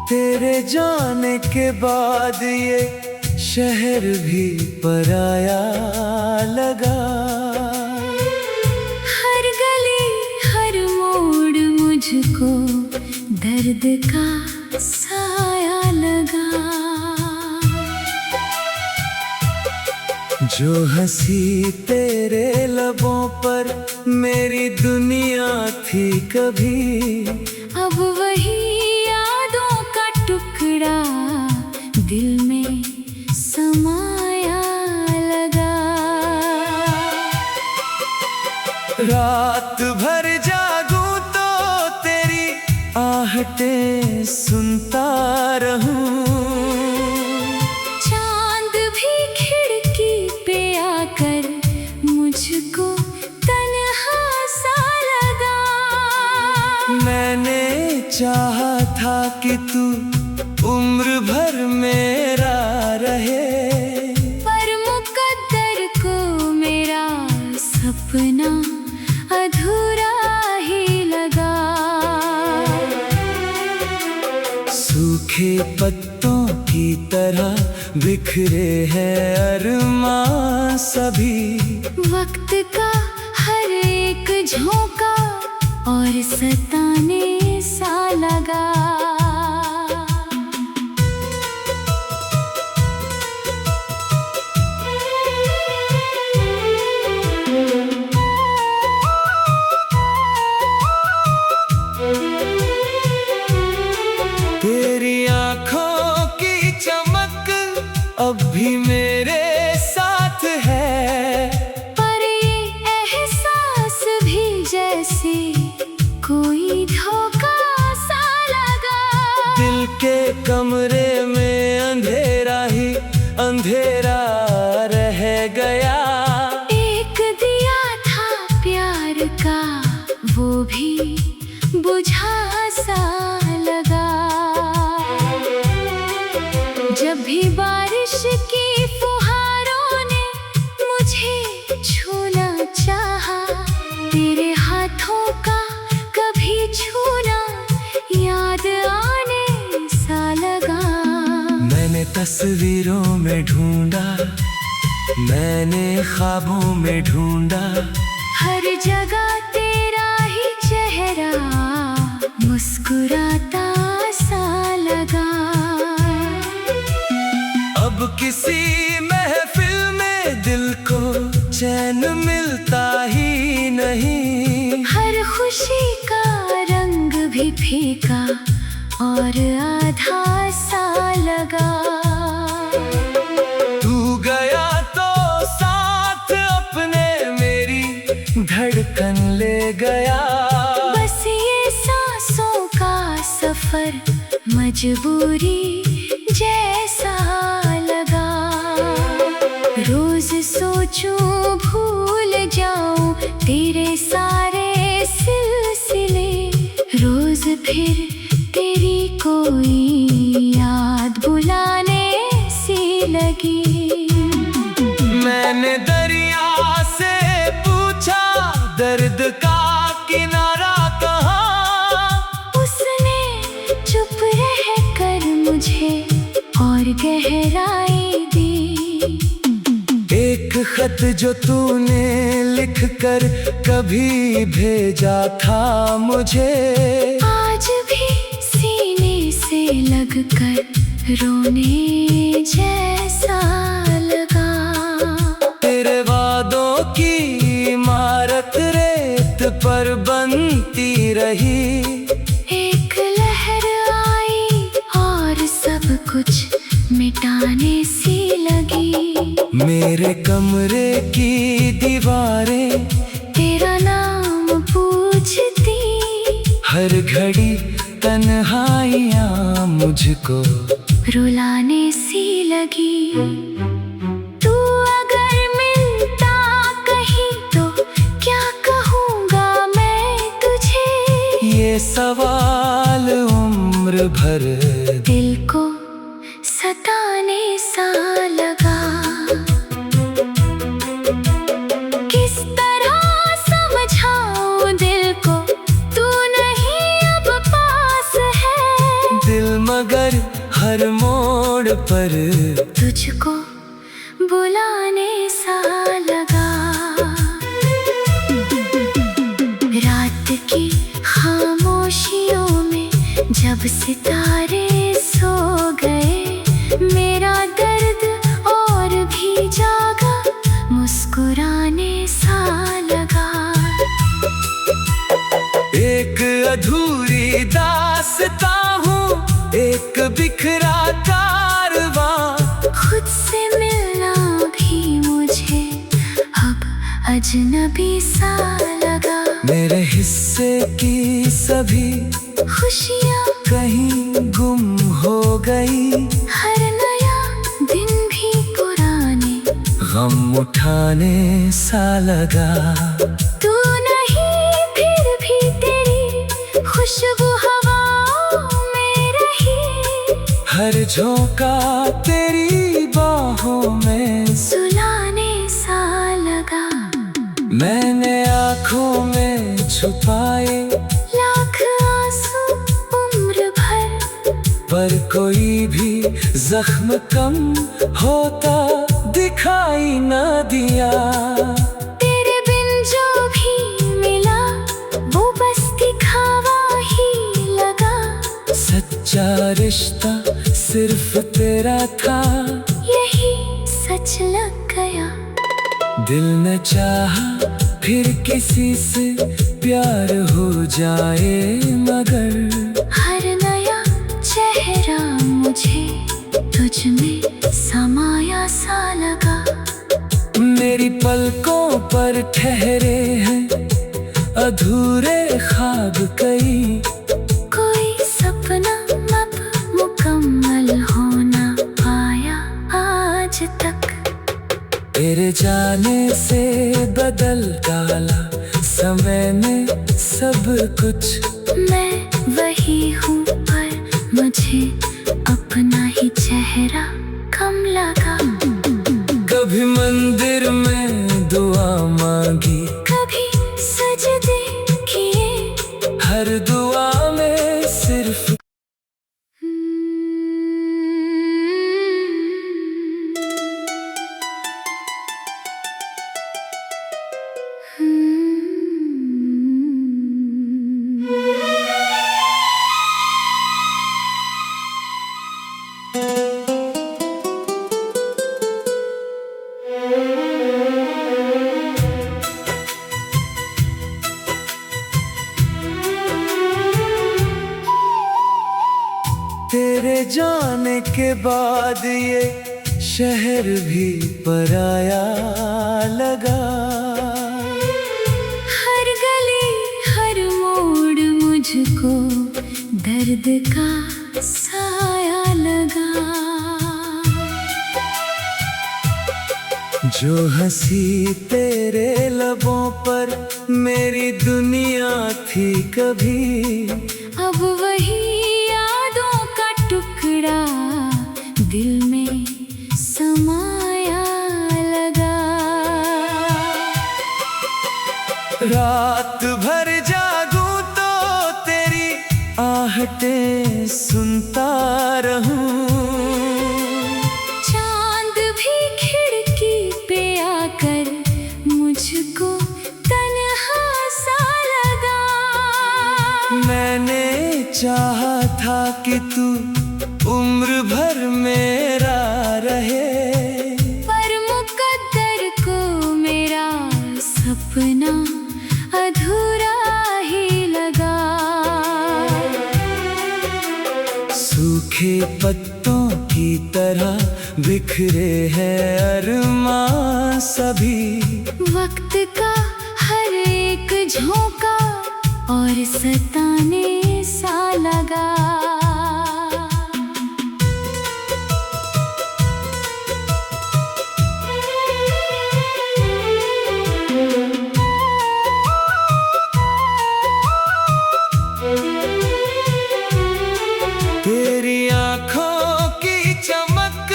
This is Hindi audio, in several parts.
तेरे जाने के बाद ये शहर भी पराया लगा। हर गली हर मोड़ मुझको दर्द का साया लगा। जो हंसी तेरे लबों पर मेरी दुनिया थी कभी, अब वही यादों का टुकड़ा दिल में समाया लगा। रात भर जागूं तो तेरी आहटें सुनता रहूं। चांद भी खिड़की पे आकर मुझको तन्हा सा लगा। मैंने चाहा था कि तू उम्र भर मेरा रहे, पर मुकद्दर को मेरा सपना अधूरा ही लगा। सूखे पत्तों की तरह बिखरे हैं अरमां सभी। वक्त का हर एक झोंका और सताने सा लगा। तेरी आँखों की चमक अब भी मेरे साथ है, पर ये एहसास भी जैसे कोई धोखा सा लगा। दिल के कमरे में अंधेरा ही अंधेरा रह गया। एक दिया था प्यार का वो भी बुझा सा लगा। जब भी बारिश की फुहारों ने मुझे छूना चाहा, तेरे हाथों का कभी छूना याद आने सा लगा। मैंने तस्वीरों में ढूंढा, मैंने ख्वाबों में ढूंढा, हर जगह तेरा ही चेहरा मुस्कुराता सा लगा। अब किसी महफिल में दिल को चैन मिलता ही नहीं। हर खुशी का रंग भी फीका और आधा सा लगा। तू गया तो साथ अपने मेरी धड़कन ले गया। बस ये सांसों का सफर मजबूरी जैसा लगा। रोज सोचूं भूल जाऊं तेरे सारे सिलसिले, रोज फिर तेरी कोई याद बुलाने सी लगी। मैंने दरिया से पूछा दर्द का किनारा कहाँ, उसने चुप रह कर मुझे और गहराई दी। एक खत जो तूने लिख कर कभी भेजा था मुझे, आज भी सीने से लग कर रोने जैसा लगा। तेरे वादों की इमारत रेत पर बनती रही। एक लहर आई और सब कुछ मिटाने सी लगी। मेरे कमरे की दीवारें तेरा नाम पूछती, हर घड़ी तन्हाइयाँ मुझको रुलाने सी लगी। तू अगर मिलता कहीं तो क्या कहूँगा मैं तुझे, ये सवाल उम्र भर दिल को सताने सा लगा। किस तरह समझाऊं दिल को, तू नहीं अब पास है। दिल मगर हर मोड़ पर तुझको बुलाने सा लगा। रात की खामोशियों में जब सितारे सो गए, मेरा दर्द और भी जागा, मुस्कुराने सा लगा। एक अधूरी दास्तां हूँ, एक बिखरा कारवां। खुद से मिलना भी मुझे अब अजनबी सा लगा। मेरे हिस्से की सभी खुशियाँ कहीं गुम हो गई, हर नया दिन भी पुराने गम उठाने सा लगा। तू नहीं फिर भी तेरी खुशबू हवाओं में रही, हर झोंका तेरी बाहों में सुलाने सा लगा। मैंने आँखों में छुपाए लाख आंसू उम्र भर, पर कोई भी जख्म कम होता दिखाई न दिया। तेरे बिन जो भी मिला वो बस दिखावा ही लगा। सच्चा रिश्ता सिर्फ तेरा था, यही सच लग गया। दिल न चाहा फिर किसी से प्यार हो जाए, मगर हर नया चेहरा मुझे तुझ में समाया सा लगा। मेरी पलकों पर ठहरे हैं अधूरे ख्वाब कई, कोई सपना अब मुकम्मल हो ना पाया आज तक। तेरे जाने से बदल डाला समय ने सब कुछ। मैं वही हूँ पर मुझे अपना ही चेहरा कम लगा। कभी मंदिर में दुआ मांगी, कभी सजदे किए, हर दुआ में सिर्फ तेरे जाने के बाद ये शहर भी पराया लगा। हर गली हर मोड़ मुझको दर्द का साया लगा। जो हंसी तेरे लबों पर मेरी दुनिया थी कभी, अब वही यादों का टुकड़ा दिल में समाया लगा। रात भर जागूं तो तेरी आहटें सुनता रहूं। चांद भी खिड़की पे आकर मुझको तन्हा सा लगा। मैंने चाहा था कि तू उम्र भर मेरा रहे, पर मुकद्दर को मेरा सपना अधूरा ही लगा। सूखे पत्तों की तरह बिखरे हैं अरमां सभी। वक्त का हर एक झोंका और सताने सा लगा। तेरी आँखों की चमक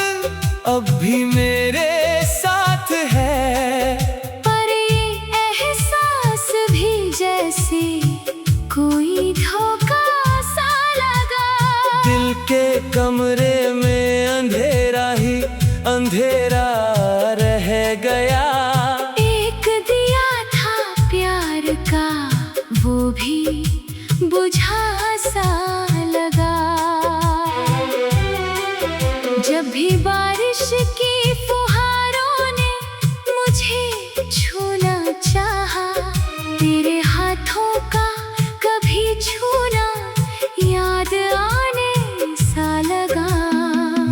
अब भी मेरे साथ है, पर ये एहसास भी जैसे कोई धोखा सा लगा। दिल के भी बारिश की फुहारों ने मुझे छूना चाहा, तेरे हाथों का कभी छूना याद आने सा लगा।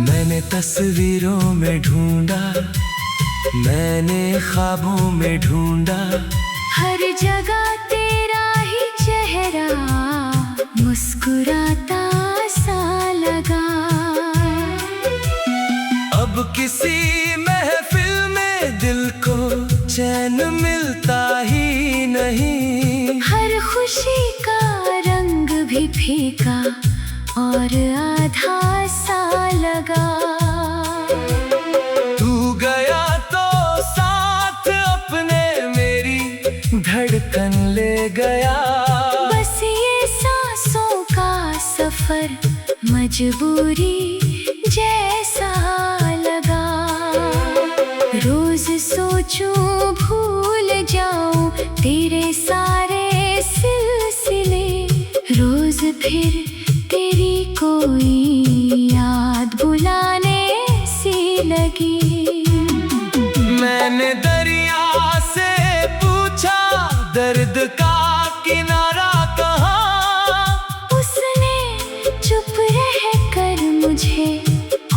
मैंने तस्वीरों में ढूंढा, मैंने ख्वाबों में ढूंढा, हर जगह तेरा ही चेहरा मुस्कुराता सा लगा। अब किसी महफिल में दिल को चैन मिलता ही नहीं, हर खुशी का रंग भी फीका और आधा सा लगा। तू गया तो साथ अपने मेरी धड़कन ले गया, बस ये सांसों का सफर मजबूरी जैसा लगा। रोज सोचूं भूल जाऊं तेरे सारे सिलसिले, रोज फिर तेरी कोई याद बुलाने सी लगी। मैंने दरिया से पूछा दर्द का किनारा कहाँ, उसने चुप रह कर मुझे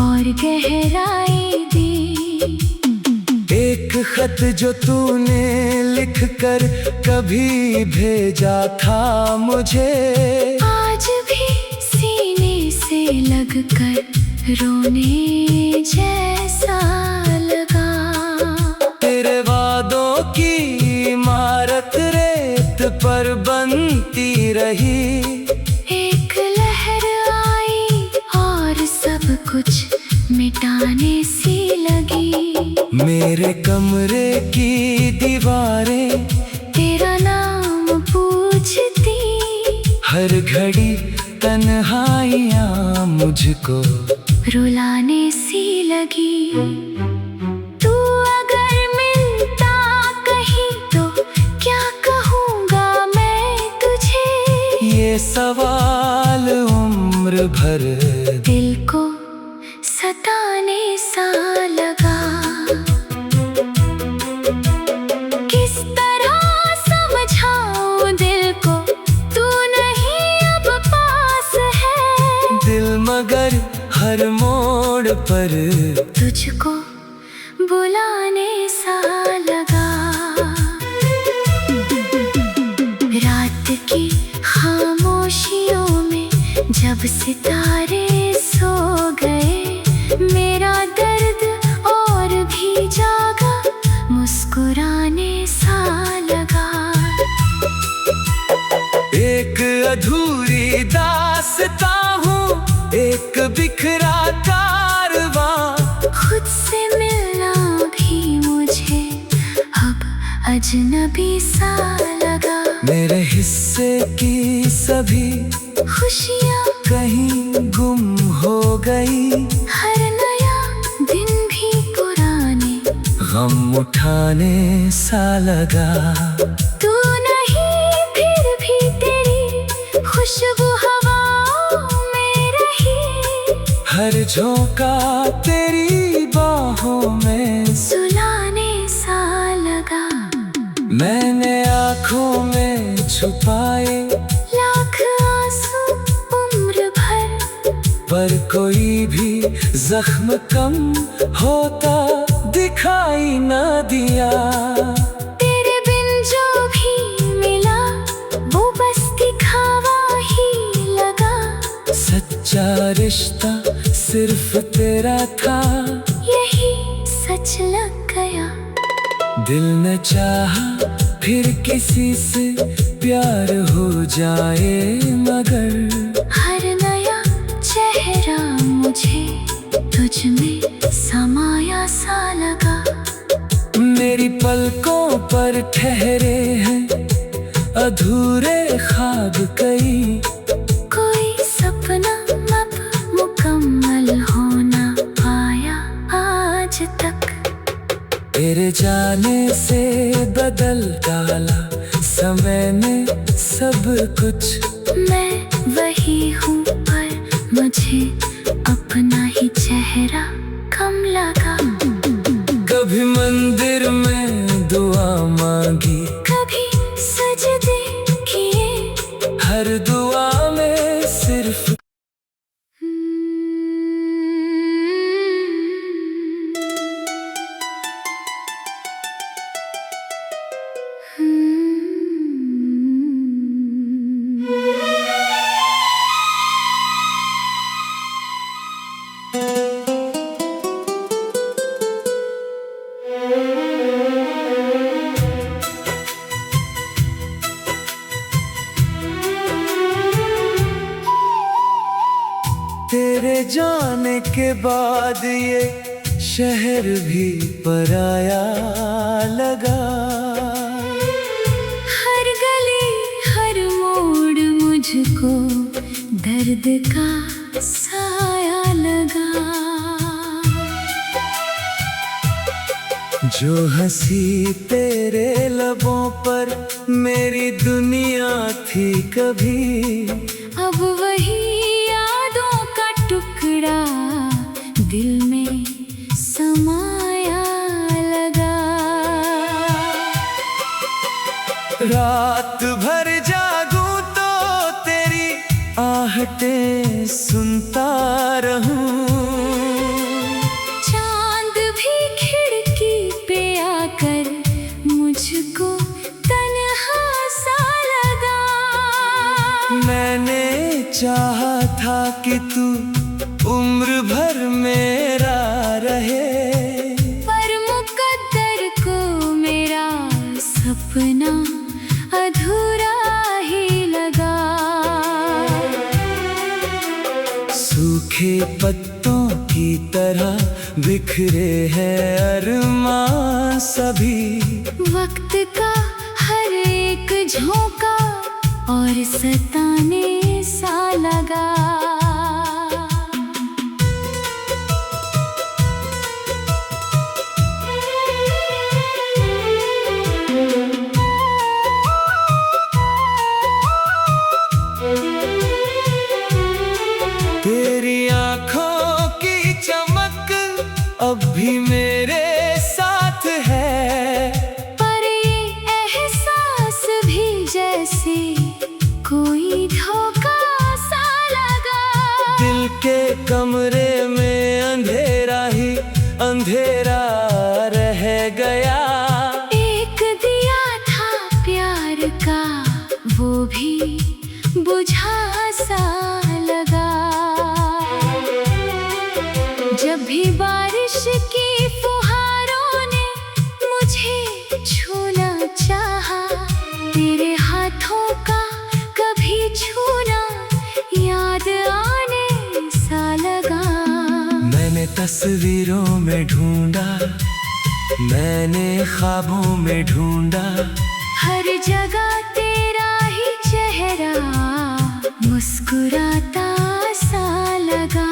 और गहराई दी। एक खत जो तूने लिख कर कभी भेजा था मुझे, आज भी सीने से लग कर रोने जैसा लगा। तेरे वादों की इमारत रेत पर बनती रही, एक लहर आई और सब कुछ मिटाने सी लगी। मेरे कमरे की दीवारें तेरा नाम पूछती, हर घड़ी तन्हाइयाँ मुझको रुलाने सी लगी। तू अगर मिलता कहीं तो क्या कहूँगा मैं तुझे, ये सवाल उम्र भर दिल को सताने सा लगा। किस तरह समझाऊं दिल को, तू नहीं अब पास है, दिल मगर हर मोड़ पर तुझको बुलाने सा लगा। रात की खामोशियों में जब सितारे सो गए, मेरा दर्द और भी जागा, मुस्कुराने सा लगा। एक अधूरी दास्तां हूँ, एक बिखरा कारवां, खुद से मिलना भी मुझे अब अजनबी सा लगा। मेरे हिस्से की सभी खुशियाँ कहीं गुम हो गई, हर नया दिन भी पुराने गम उठाने सा लगा। तू नहीं फिर भी तेरी खुशबू हवाओं में रही, हर झोंका तेरी बाहों में सुलाने सा लगा। मैंने आँखों में छुपाए लाख आंसू उम्र भर, पर कोई भी जख्म कम होता दिखाई न दिया। तेरे बिन जो भी मिला वो बस दिखावा ही लगा। सच्चा रिश्ता सिर्फ तेरा था, यही सच लग गया। दिल न चाहा फिर किसी से प्यार हो जाए, मगर हर नया चेहरा मुझे तुझ में समाया सा लगा। मेरी पलकों पर ठहरे हैं अधूरे ख्वाब कई, कोई सपना अब मुकम्मल हो ना पाया आज तक। तेरे जाने से बदल डाला समय ने सब कुछ, मैं वही हूँ पर मुझे अपना ही चेहरा लगा। कभी मंदिर में दुआ मांगी, कभी सजदे किए, हर दुआ में सिर्फ तेरे जाने के बाद ये शहर भी पराया लगा। हर गली हर मोड़ मुझको दर्द का साया लगा। जो हंसी तेरे लबों पर मेरी दुनिया थी कभी, अब वही यादों का टुकड़ा दिल में समाया लगा। रात भर जागूं तो तेरी आहटें सुनता रहूं। चांद भी खिड़की पे आकर मुझको तन्हा सा लगा। मैंने चाहा था कि तू उम्र भर मेरा रहे, पर मुकद्दर को मेरा सपना अधूरा ही लगा। सूखे पत्तों की तरह बिखरे हैं अरमां सभी। वक्त का हर एक झोंका और सताने सा लगा। तेरी आँखों की चमक अब भी मेरे साथ है, पर ये एहसास भी जैसे कोई धोखा सा लगा। दिल के कमरे में अंधेरा ही अंधेरा रह गया। एक दिया था प्यार का वो भी बुझा सा लगा। जब भी बारिश की फुहारों ने मुझे छूना चाहा, तेरे हाथों का कभी छूना याद आने सा लगा। मैंने तस्वीरों में ढूंढा, मैंने ख्वाबों में ढूंढा, हर जगह तेरा ही चेहरा मुस्कुराता सा लगा।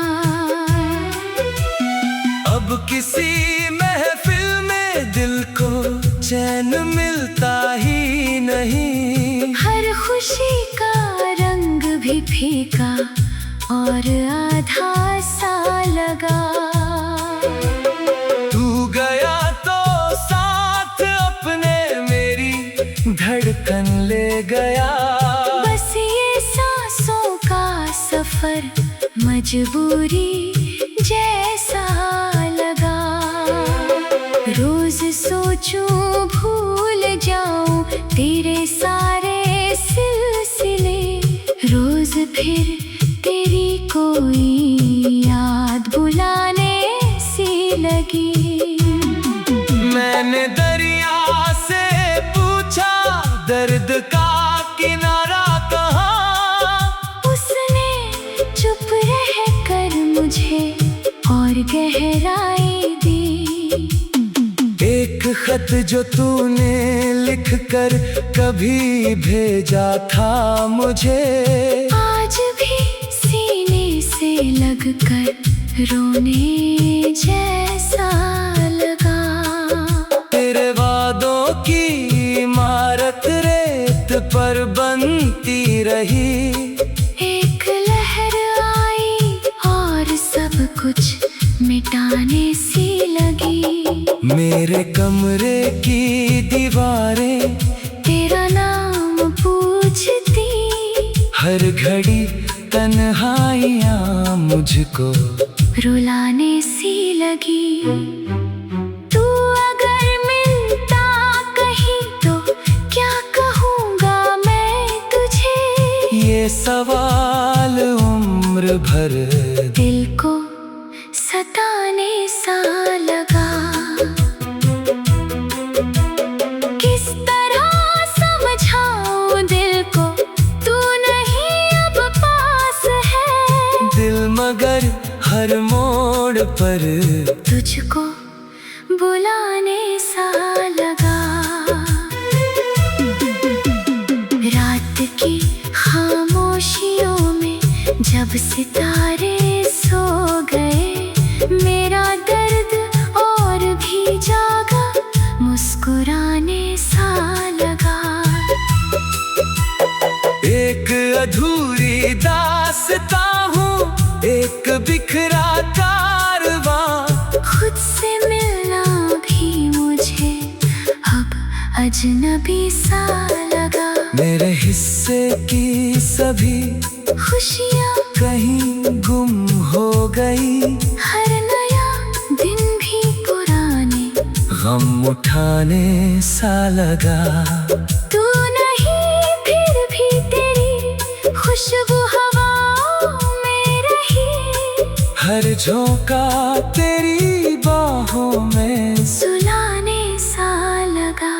अब किसी महफिल में दिल को चैन मिलता ही नहीं। हर खुशी का रंग भी फीका और आधा सा लगा। तू गया तो साथ अपने मेरी धड़कन ले गया। बस ये सांसों का सफर मजबूरी जैसा लगा। रोज सोचूं भूल जाऊं तेरे सारे सिलसिले, रोज फिर तेरी कोई याद बुलाने सी लगी। मैंने दरिया से पूछा दर्द का किनारा कहाँ, उसने चुप रह कर मुझे और गहराई दी। एक खत जो तूने लिख कर कभी भेजा था मुझे, आज भी सीने से लग कर रोने जैसा लगा। तेरे वादों की इमारत रेत पर बनती रही। एक लहर आई और सब कुछ मिटाने सी मेरे कमरे की दीवारें तेरा नाम पूछती, हर घड़ी तन्हाइयाँ मुझको रुलाने सी लगी। तू अगर मिलता कहीं तो क्या कहूँगा मैं तुझे, ये सवाल उम्र भर दिल को सताने सा लगा। किस तरह समझाऊं दिल को, तू नहीं अब पास है। दिल मगर हर मोड़ पर तुझको बुलाने सा लगा। रात की खामोशियों में जब सितारे सो गए, मेरा दर्द और भी जागा, मुस्कुराने सा लगा। एक अधूरी दास्तां हूँ, एक बिखरा कारवां। खुद से मिलना भी मुझे अब अजनबी सा लगा। मेरे हिस्से की सभी खुशियाँ कहीं गुम हो गई, हर नया दिन भी पुराने गम उठाने सा लगा। तू नहीं फिर भी तेरी खुशबू हवाओं में रही, हर झोंका तेरी बाहों में सुलाने सा लगा।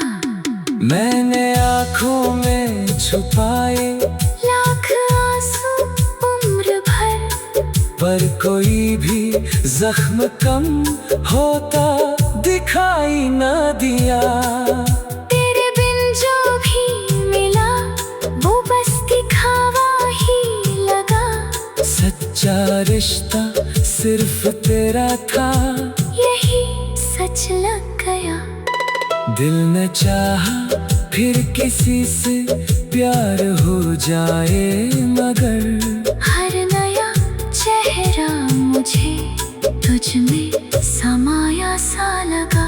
मैंने आँखों में छुपाए लाख आंसू उम्र भर, पर कोई भी जख्म कम होता दिखाई न दिया। तेरे बिन जो भी मिला वो बस दिखावा ही लगा। सच्चा रिश्ता सिर्फ तेरा था, यही सच लग गया। दिल ने चाहा फिर किसी से प्यार हो जाए, मगर हर नया चेहरा मुझे तुझ में समाया सा लगा।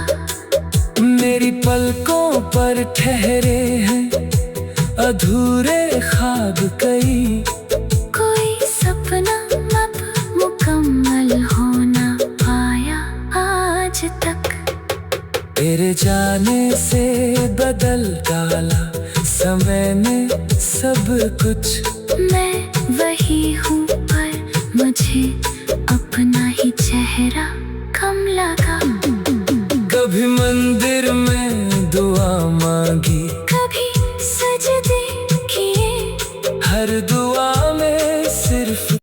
मेरी पलकों पर ठहरे हैं अधूरे ख्वाब कई, कोई सपना अब मुकम्मल हो ना पाया आज तक। तेरे जाने से बदल डाला समय ने सब कुछ।